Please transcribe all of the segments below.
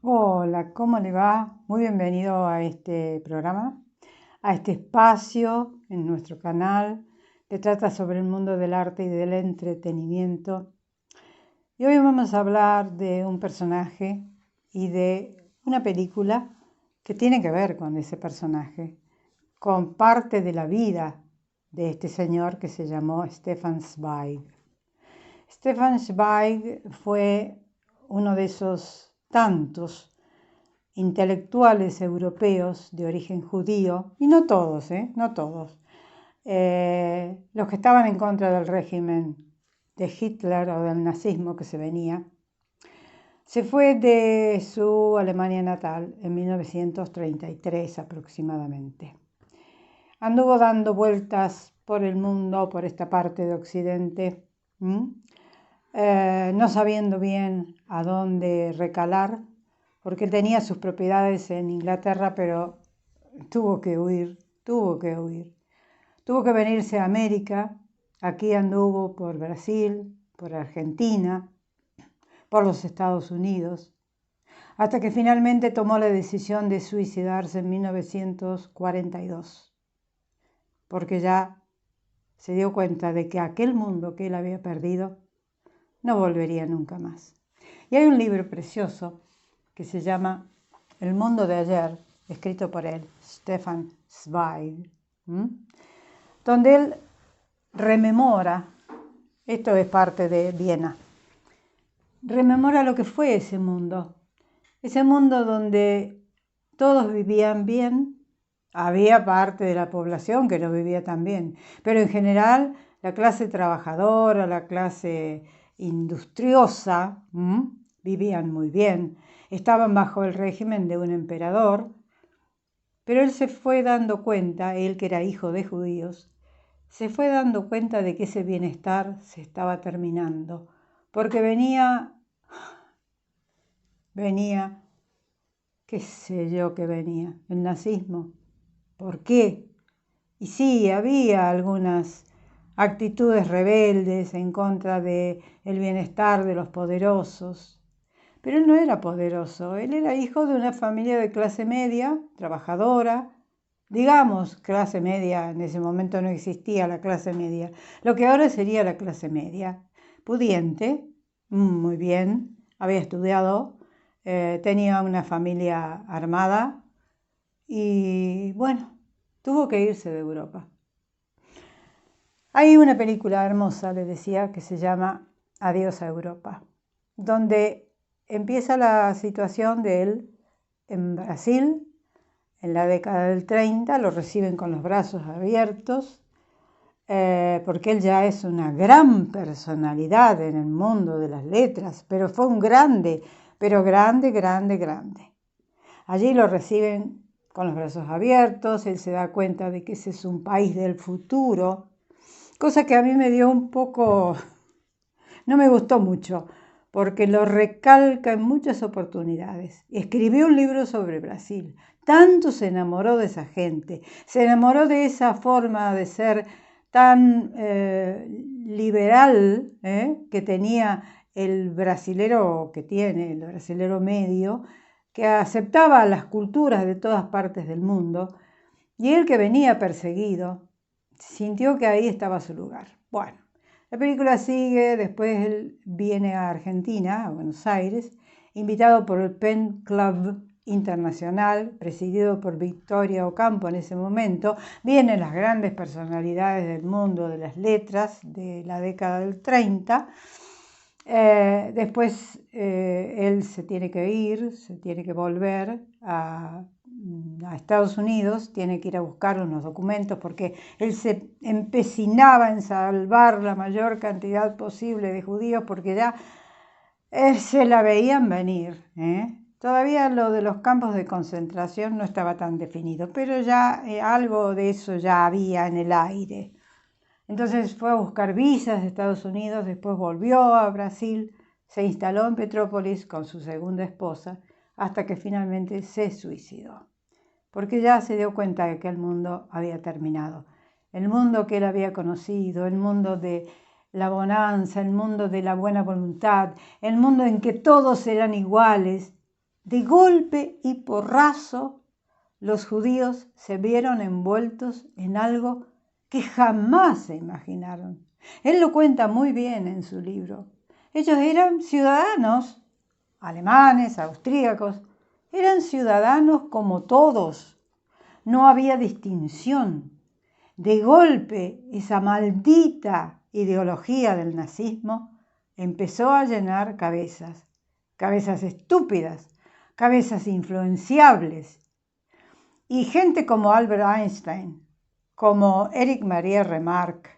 Hola, ¿cómo le va? Muy bienvenido a este programa, a este espacio en nuestro canal que trata sobre el mundo del arte y del entretenimiento. Y hoy vamos a hablar de un personaje y de una película que tiene que ver con ese personaje, con parte de la vida de este señor que se llamó Stefan Zweig. Stefan Zweig fue uno de esos tantos intelectuales europeos de origen judío, y no todos, no todos, los que estaban en contra del régimen de Hitler o del nazismo que se venía, se fue de su Alemania natal en 1933 aproximadamente. Anduvo dando vueltas por el mundo, por esta parte de Occidente, no sabiendo bien a dónde recalar, porque él tenía sus propiedades en Inglaterra, pero tuvo que huir, tuvo que huir. Tuvo que venirse a América, aquí anduvo por Brasil, por Argentina, por los Estados Unidos, hasta que finalmente tomó la decisión de suicidarse en 1942, porque ya se dio cuenta de que aquel mundo que él había perdido no volvería nunca más. Y hay un libro precioso que se llama El mundo de ayer, escrito por él, Stefan Zweig, donde él rememora, esto es parte de Viena, rememora lo que fue ese mundo donde todos vivían bien, había parte de la población que no vivía tan bien, pero en general la clase trabajadora, la clase industriosa, vivían muy bien, estaban bajo el régimen de un emperador, pero él se fue dando cuenta, él que era hijo de judíos, se fue dando cuenta de que ese bienestar se estaba terminando, porque venía, qué sé yo que venía, el nazismo. ¿Por qué? Y sí, había algunas actitudes rebeldes en contra del bienestar de los poderosos, pero él no era poderoso, él era hijo de una familia de clase media, trabajadora, digamos clase media, en ese momento no existía la clase media, lo que ahora sería la clase media, pudiente, muy bien, había estudiado, tenía una familia armada y bueno, tuvo que irse de Europa. Hay una película hermosa, le decía, que se llama Adiós a Europa, donde empieza la situación de él en Brasil, en la década del 30, lo reciben con los brazos abiertos, porque él ya es una gran personalidad en el mundo de las letras, pero fue un grande, pero grande, grande, grande. Allí lo reciben con los brazos abiertos, él se da cuenta de que ese es un país del futuro, cosa que a mí me dio un poco, no me gustó mucho, porque lo recalca en muchas oportunidades. Escribió un libro sobre Brasil, tanto se enamoró de esa gente, se enamoró de esa forma de ser tan liberal que tenía el brasilero que tiene, el brasilero medio, que aceptaba las culturas de todas partes del mundo, y él que venía perseguido, sintió que ahí estaba su lugar. Bueno, la película sigue, después él viene a Argentina, a Buenos Aires, invitado por el Pen Club Internacional, presidido por Victoria Ocampo en ese momento. Vienen las grandes personalidades del mundo de las letras de la década del 30. Después él se tiene que ir, se tiene que volver a Estados Unidos, tiene que ir a buscar unos documentos porque él se empecinaba en salvar la mayor cantidad posible de judíos porque ya se la veían venir. Todavía lo de los campos de concentración no estaba tan definido, pero ya algo de eso ya había en el aire. Entonces fue a buscar visas de Estados Unidos, después volvió a Brasil, se instaló en Petrópolis con su segunda esposa, hasta que finalmente se suicidó, porque ya se dio cuenta de que el mundo había terminado. El mundo que él había conocido, el mundo de la bonanza, el mundo de la buena voluntad, el mundo en que todos eran iguales, De golpe y porrazo, los judíos se vieron envueltos en algo que jamás se imaginaron. Él lo cuenta muy bien en su libro. Ellos eran ciudadanos alemanes, austríacos, eran ciudadanos como todos. No había distinción. De golpe, esa maldita ideología del nazismo empezó a llenar cabezas, cabezas estúpidas, cabezas influenciables. Y gente como Albert Einstein, como Erich Maria Remarque,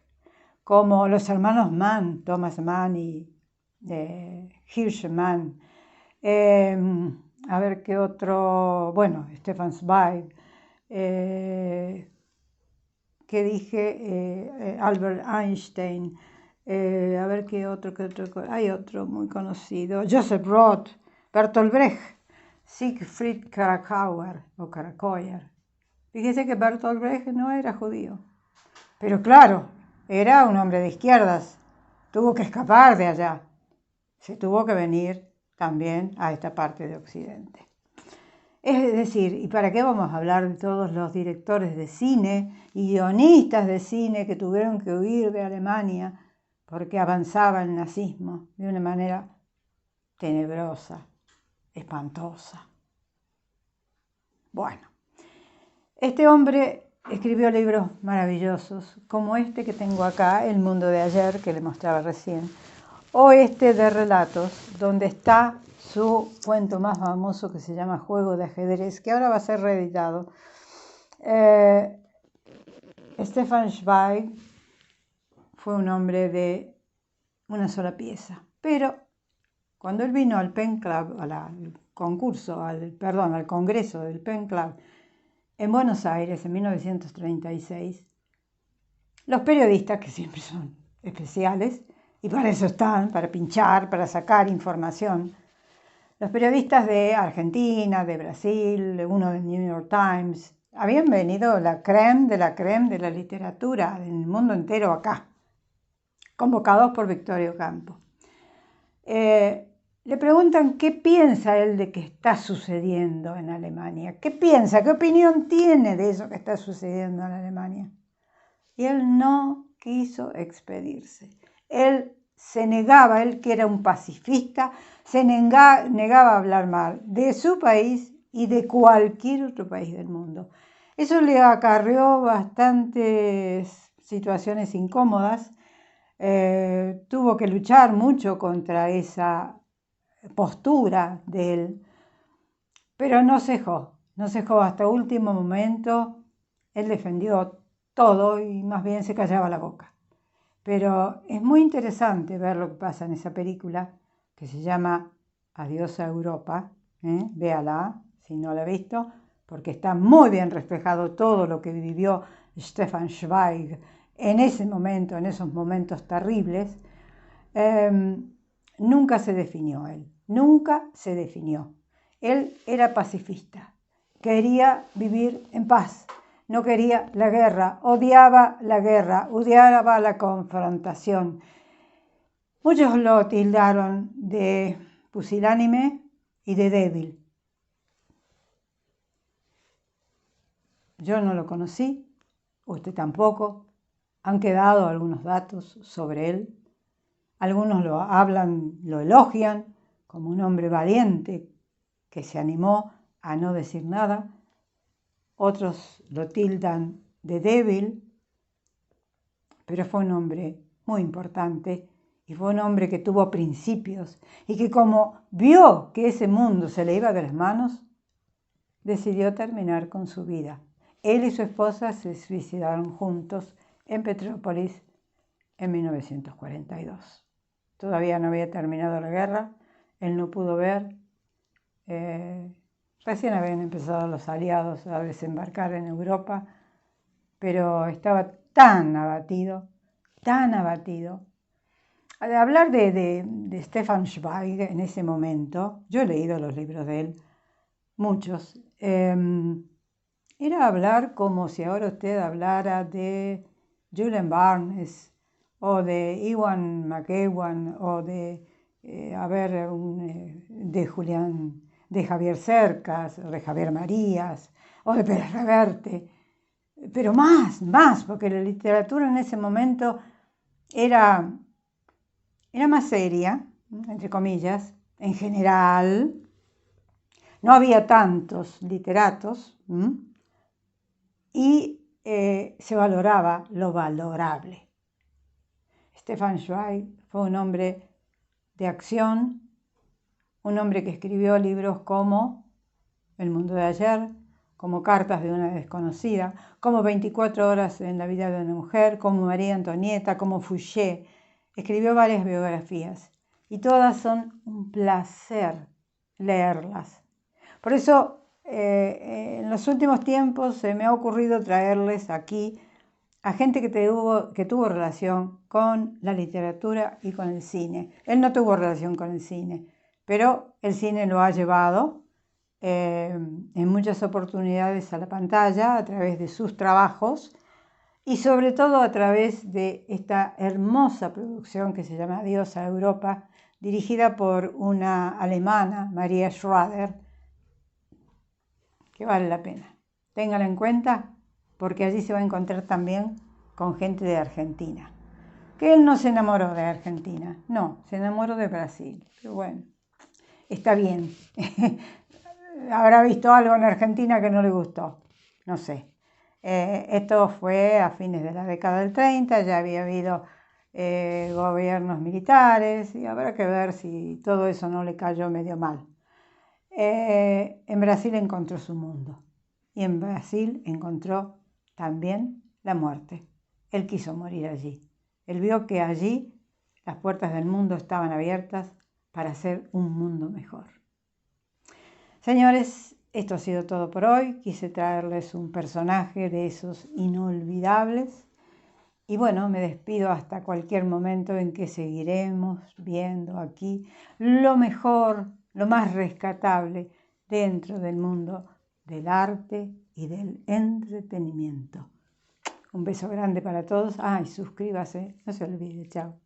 como los hermanos Mann, Thomas Mann y Hirsch Mann, a ver qué otro, bueno, Stefan Zweig, que dije, Albert Einstein, a ver qué otro, hay otro muy conocido, Joseph Roth, Bertolt Brecht, Siegfried Kracauer o Krakauer. Fíjese que Bertolt Brecht no era judío, pero claro, era un hombre de izquierdas, tuvo que escapar de allá, se tuvo que venir también a esta parte de Occidente. Es decir, ¿y para qué vamos a hablar de todos los directores de cine y guionistas de cine que tuvieron que huir de Alemania porque avanzaba el nazismo de una manera tenebrosa, espantosa? Bueno, este hombre escribió libros maravillosos, como este que tengo acá, El mundo de ayer, que le mostraba recién, o este de relatos, donde está su cuento más famoso que se llama Juego de ajedrez, que ahora va a ser reeditado. Stefan Zweig fue un hombre de una sola pieza, pero cuando él vino al Pen Club, al Congreso del Pen Club en Buenos Aires en 1936, los periodistas, que siempre son especiales, y para eso están, para pinchar, para sacar información, los periodistas de Argentina, de Brasil, uno del New York Times, habían venido la crème de la literatura del mundo entero acá, convocados por Victorio Campo. Le preguntan qué piensa él de que está sucediendo en Alemania, qué piensa, qué opinión tiene de eso que está sucediendo en Alemania. Y él no quiso expedirse. Él se negaba, él que era un pacifista, se negaba a hablar mal de su país y de cualquier otro país del mundo. Eso le acarreó bastantes situaciones incómodas. Tuvo que luchar mucho contra esa postura de él, pero no cejó hasta último momento. Él defendió todo y más bien se callaba la boca. Pero es muy interesante ver lo que pasa en esa película que se llama Adiós a Europa. Véala si no la ha visto, porque está muy bien reflejado todo lo que vivió Stefan Zweig en ese momento, en esos momentos terribles. Nunca se definió él, nunca se definió. Él era pacifista, quería vivir en paz. No quería la guerra, odiaba la confrontación. Muchos lo tildaron de pusilánime y de débil. Yo no lo conocí, usted tampoco. Han quedado algunos datos sobre él. Algunos lo hablan, lo elogian como un hombre valiente que se animó a no decir nada. Otros lo tildan de débil, pero fue un hombre muy importante y fue un hombre que tuvo principios y que como vio que ese mundo se le iba de las manos, decidió terminar con su vida. Él y su esposa se suicidaron juntos en Petrópolis en 1942. Todavía no había terminado la guerra, él no pudo ver. Recién habían empezado los aliados a desembarcar en Europa, pero estaba tan abatido. Al hablar de Stefan Zweig en ese momento, yo he leído los libros de él, muchos, era hablar como si ahora usted hablara de Julian Barnes o de Ewan McEwan o de Julian de Javier Cercas, o de Javier Marías, o de Pérez Reverte, pero más, porque la literatura en ese momento era más seria, entre comillas, en general. No había tantos literatos y se valoraba lo valorable. Stefan Zweig fue un hombre de acción, un hombre que escribió libros como El mundo de ayer, como Cartas de una desconocida, como 24 horas en la vida de una mujer, como María Antonieta, como Fouché. Escribió varias biografías y todas son un placer leerlas. Por eso, en los últimos tiempos se me ha ocurrido traerles aquí a gente que tuvo relación con la literatura y con el cine. Él no tuvo relación con el cine, pero el cine lo ha llevado en muchas oportunidades a la pantalla a través de sus trabajos y sobre todo a través de esta hermosa producción que se llama Adiós a Europa, dirigida por una alemana, Maria Schrader, que vale la pena. Ténganla en cuenta porque allí se va a encontrar también con gente de Argentina. Que él no se enamoró de Argentina, no, se enamoró de Brasil. Pero bueno, está bien. Habrá visto algo en Argentina que no le gustó, no sé. Esto fue a fines de la década del 30, ya había habido gobiernos militares y habrá que ver si todo eso no le cayó medio mal. En Brasil encontró su mundo y en Brasil encontró también la muerte. Él quiso morir allí. Él vio que allí las puertas del mundo estaban abiertas para hacer un mundo mejor. Señores, esto ha sido todo por hoy. Quise traerles un personaje de esos inolvidables. Y bueno, me despido hasta cualquier momento en que seguiremos viendo aquí lo mejor, lo más rescatable dentro del mundo del arte y del entretenimiento. Un beso grande para todos. Y suscríbase, no se olvide. Chao.